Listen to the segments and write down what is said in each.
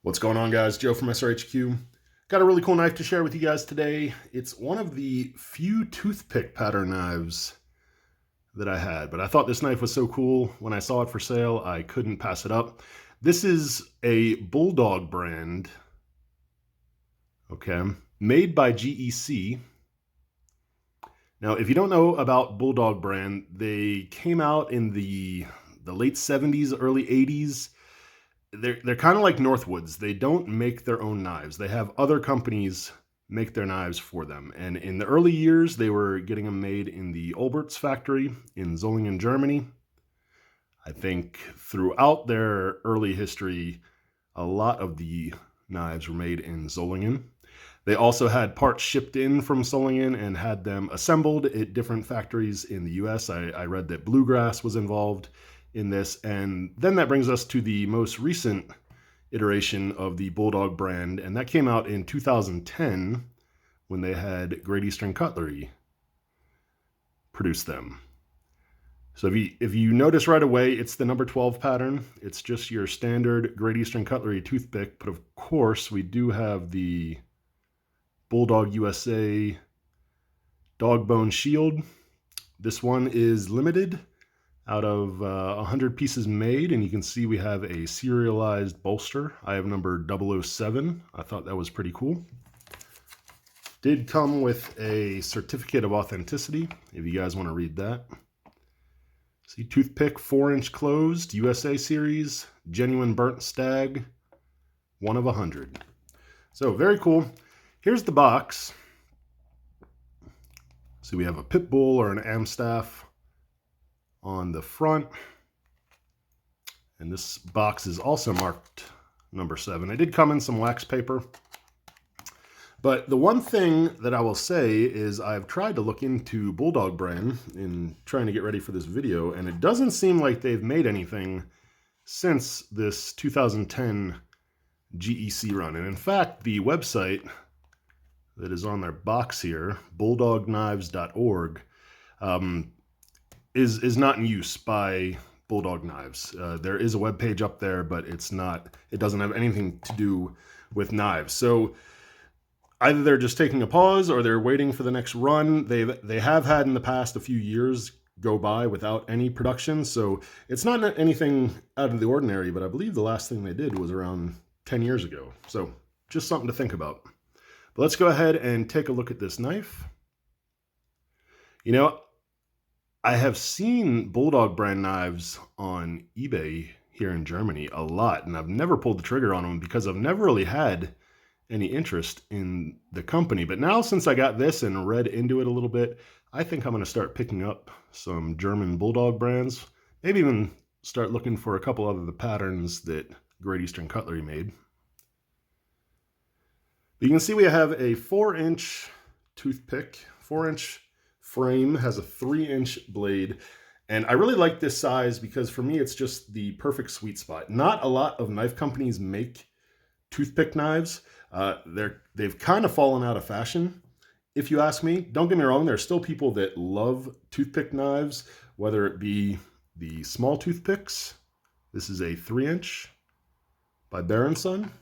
What's going on, guys? Joe from SRHQ. Got a really cool knife to share with you guys today. It's one of the few toothpick pattern knives that I had, but I thought this knife was so cool. When I saw it for sale, I couldn't pass it up. This is a Bulldog brand, okay, made by GEC. Now, if you don't know about Bulldog brand, they came out in the late 70s, early 80s. They're kind of like Northwoods. They don't make their own knives. They have other companies make their knives for them. And in the early years, they were getting them made in the Olbert's factory in Solingen, Germany. I think throughout their early history, a lot of the knives were made in Solingen. They also had parts shipped in from Solingen and had them assembled at different factories in the US. I read that Bluegrass was involved in this. And then that brings us to the most recent iteration of the Bulldog brand, and that came out in 2010 when they had Great Eastern Cutlery produce them. So if you notice right away, it's the number 12 pattern. It's just your standard Great Eastern Cutlery toothpick, but of course we do have the Bulldog USA dog bone shield. This one is limited out of 100 pieces made, and you can see we have a serialized bolster. I have number 007. I thought that was pretty cool. Did come with a certificate of authenticity, if you guys want to read that. See, toothpick, 4-inch closed, USA series, genuine burnt Stag, 1 of 100. So very cool. Here's the box. So we have a pit bull or an Amstaff on the front, and this box is also marked number 7. It did come in some wax paper, but the one thing that I will say is I've tried to look into Bulldog brand in trying to get ready for this video, and it doesn't seem like they've made anything since this 2010 GEC run. And in fact, the website that is on their box here, bulldoggknives.org, is not in use by Bulldog Knives. There is a web page up there, but it doesn't have anything to do with knives. So either they're just taking a pause or they're waiting for the next run. They have had in the past a few years go by without any production, so it's not anything out of the ordinary, but I believe the last thing they did was around 10 years ago. So just something to think about. But let's go ahead and take a look at this knife. You know, I have seen Bulldog brand knives on eBay here in Germany a lot, and I've never pulled the trigger on them because I've never really had any interest in the company. But now, since I got this and read into it a little bit, I think I'm going to start picking up some German Bulldog brands, maybe even start looking for a couple of the patterns that Great Eastern Cutlery made. You can see we have a 4-inch toothpick, 4-inch frame, has a 3-inch blade, and I really like this size because for me it's just the perfect sweet spot. Not a lot of knife companies make toothpick knives. They've kind of fallen out of fashion, if you ask me. Don't get me wrong, there's still people that love toothpick knives, whether it be the small toothpicks. This is a 3-inch by Baron Son.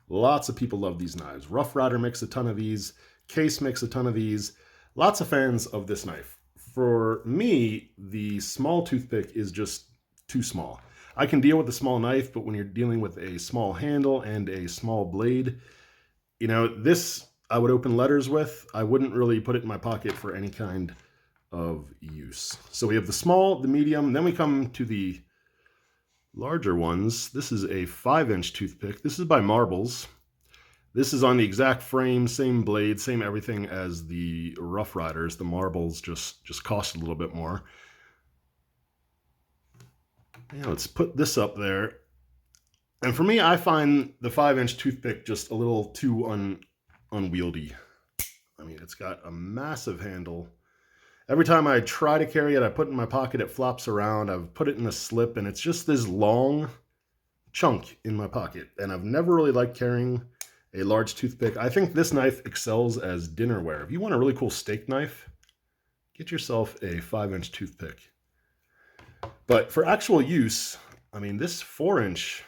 Lots of people love these knives. Rough Rider makes a ton of these. Case makes a ton of these. Lots of fans of this knife. For me, the small toothpick is just too small. I can deal with the small knife, but when you're dealing with a small handle and a small blade, you know, this I would open letters with. I wouldn't really put it in my pocket for any kind of use. So we have the small, the medium, then we come to the larger ones. This is a 5-inch toothpick. This is by Marbles. This is on the exact frame, same blade, same everything as the Rough Riders. The Marbles just cost a little bit more. Yeah, let's put this up there. And for me, I find the 5-inch toothpick just a little too unwieldy. I mean, it's got a massive handle. Every time I try to carry it, I put it in my pocket, it flops around. I've put it in a slip, and it's just this long chunk in my pocket. And I've never really liked carrying a large toothpick. I think this knife excels as dinnerware. If you want a really cool steak knife, get yourself a 5-inch toothpick. But for actual use, I mean, this 4-inch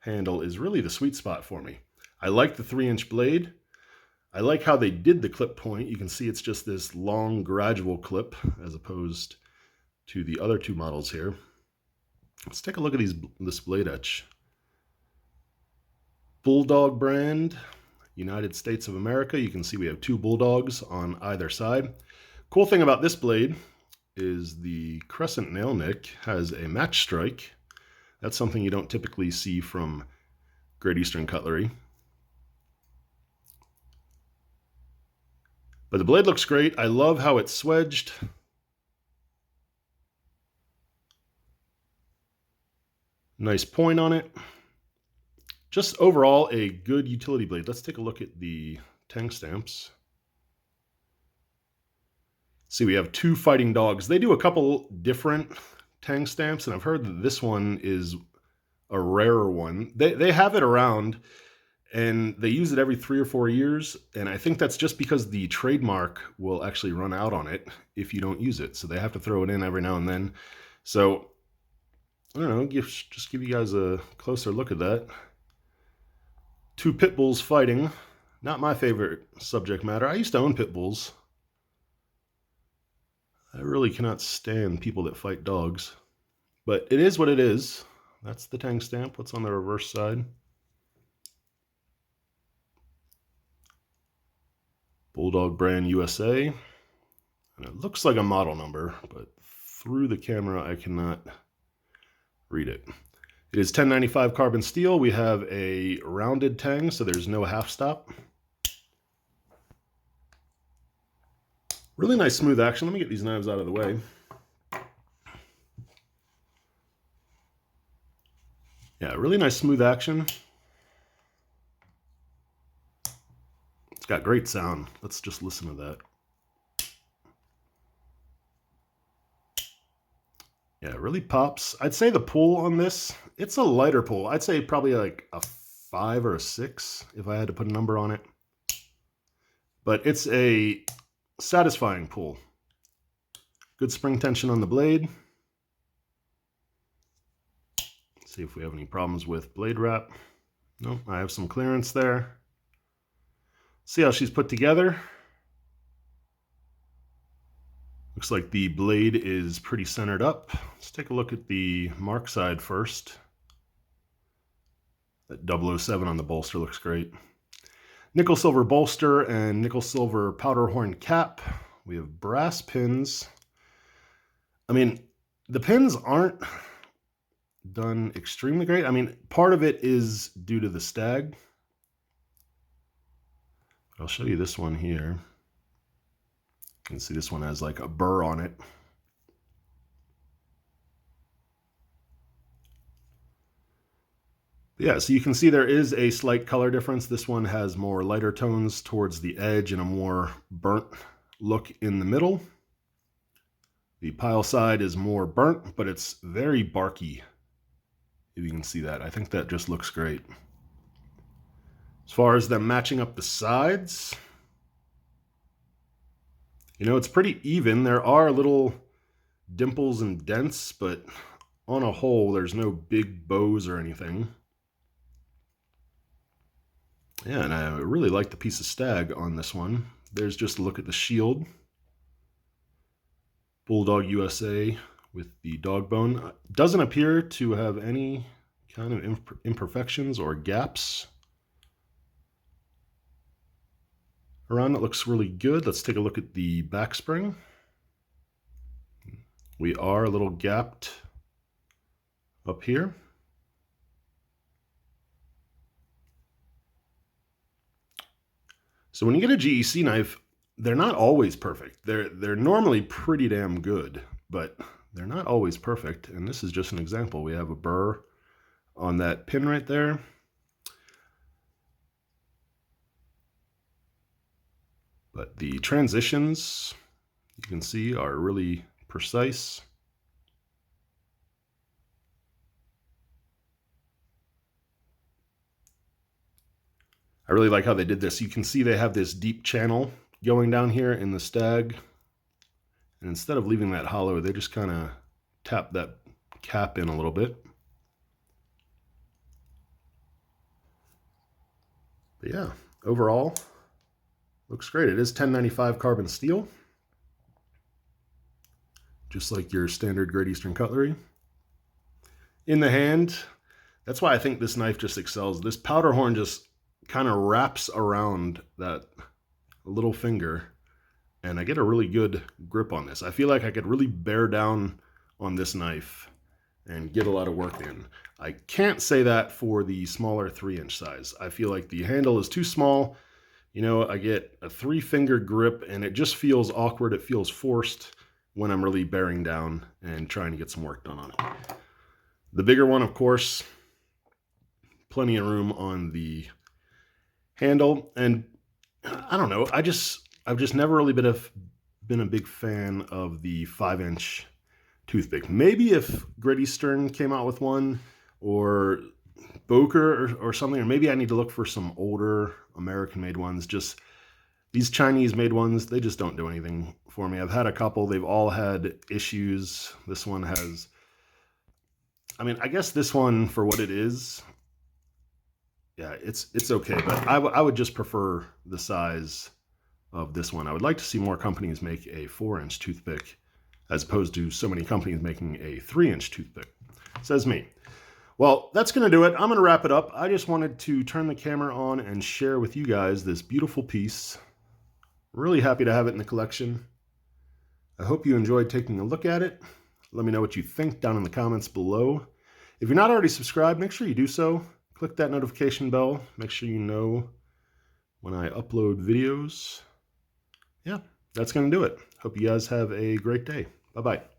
handle is really the sweet spot for me. I like the 3-inch blade. I like how they did the clip point. You can see it's just this long gradual clip as opposed to the other two models here. Let's take a look at this blade etch. Bulldog Brand, United States of America. You can see we have 2 bulldogs on either side. Cool thing about this blade is the crescent nail nick has a match strike. That's something you don't typically see from Great Eastern Cutlery. But the blade looks great. I love how it's swedged. Nice point on it. Just overall a good utility blade. Let's take a look at the tang stamps. See, we have 2 fighting dogs. They do a couple different tang stamps, and I've heard that this one is a rarer one. They have it around, and they use it every 3 or 4 years, and I think that's just because the trademark will actually run out on it if you don't use it. So they have to throw it in every now and then. So, I don't know, just give you guys a closer look at that. 2 pit bulls fighting. Not my favorite subject matter. I used to own pit bulls. I really cannot stand people that fight dogs. But it is what it is. That's the tang stamp. What's on the reverse side? Bulldog Brand USA. And it looks like a model number, but through the camera I cannot read it. It is 1095 carbon steel. We have a rounded tang, so there's no half stop. Really nice smooth action. Let me get these knives out of the way. Yeah, really nice smooth action. It's got great sound. Let's just listen to that. Yeah, it really pops. I'd say the pull on this, it's a lighter pull. I'd say probably like a 5 or a 6 if I had to put a number on it. But it's a satisfying pull. Good spring tension on the blade. Let's see if we have any problems with blade wrap. Nope, I have some clearance there. See how she's put together. Looks like the blade is pretty centered up. Let's take a look at the mark side first. That 007 on the bolster looks great. Nickel silver bolster and nickel silver powder horn cap. We have brass pins. I mean, the pins aren't done extremely great. I mean, part of it is due to the Stag. I'll show you this one here. You can see this one has like a burr on it. Yeah, so you can see there is a slight color difference. This one has more lighter tones towards the edge and a more burnt look in the middle. The pile side is more burnt, but it's very barky, if you can see that. I think that just looks great. As far as them matching up the sides, you know, it's pretty even. There are little dimples and dents, but on a whole, there's no big bows or anything. Yeah, and I really like the piece of Stag on this one. There's just a look at the shield. Bulldog USA with the dog bone. Doesn't appear to have any kind of imperfections or gaps around. It looks really good. Let's take a look at the back spring. We are a little gapped up here. So when you get a GEC knife, they're not always perfect. They're normally pretty damn good, but they're not always perfect. And this is just an example. We have a burr on that pin right there. But the transitions, you can see, are really precise. I really like how they did this. You can see they have this deep channel going down here in the Stag. And instead of leaving that hollow, they just kind of tap that cap in a little bit. But yeah, overall, looks great. It is 1095 carbon steel, just like your standard Great Eastern Cutlery. In the hand, that's why I think this knife just excels. This powder horn just kind of wraps around that little finger, and I get a really good grip on this. I feel like I could really bear down on this knife and get a lot of work in. I can't say that for the smaller 3-inch size. I feel like the handle is too small. You know, I get a 3-finger grip and it just feels awkward. It feels forced when I'm really bearing down and trying to get some work done on it. The bigger one, of course, plenty of room on the handle. And I don't know, I've just never really been a big fan of the 5-inch toothpick. Maybe if Great Eastern came out with one, or Boker or something, or maybe I need to look for some older American-made ones. Just these Chinese-made ones, they just don't do anything for me. I've had a couple. They've all had issues. This one has... I mean, I guess this one, for what it is, yeah, it's okay. But I would just prefer the size of this one. I would like to see more companies make a 4-inch toothpick, as opposed to so many companies making a 3-inch toothpick. Says me. Well, that's going to do it. I'm going to wrap it up. I just wanted to turn the camera on and share with you guys this beautiful piece. Really happy to have it in the collection. I hope you enjoyed taking a look at it. Let me know what you think down in the comments below. If you're not already subscribed, make sure you do so. Click that notification bell. Make sure you know when I upload videos. Yeah, that's going to do it. Hope you guys have a great day. Bye-bye.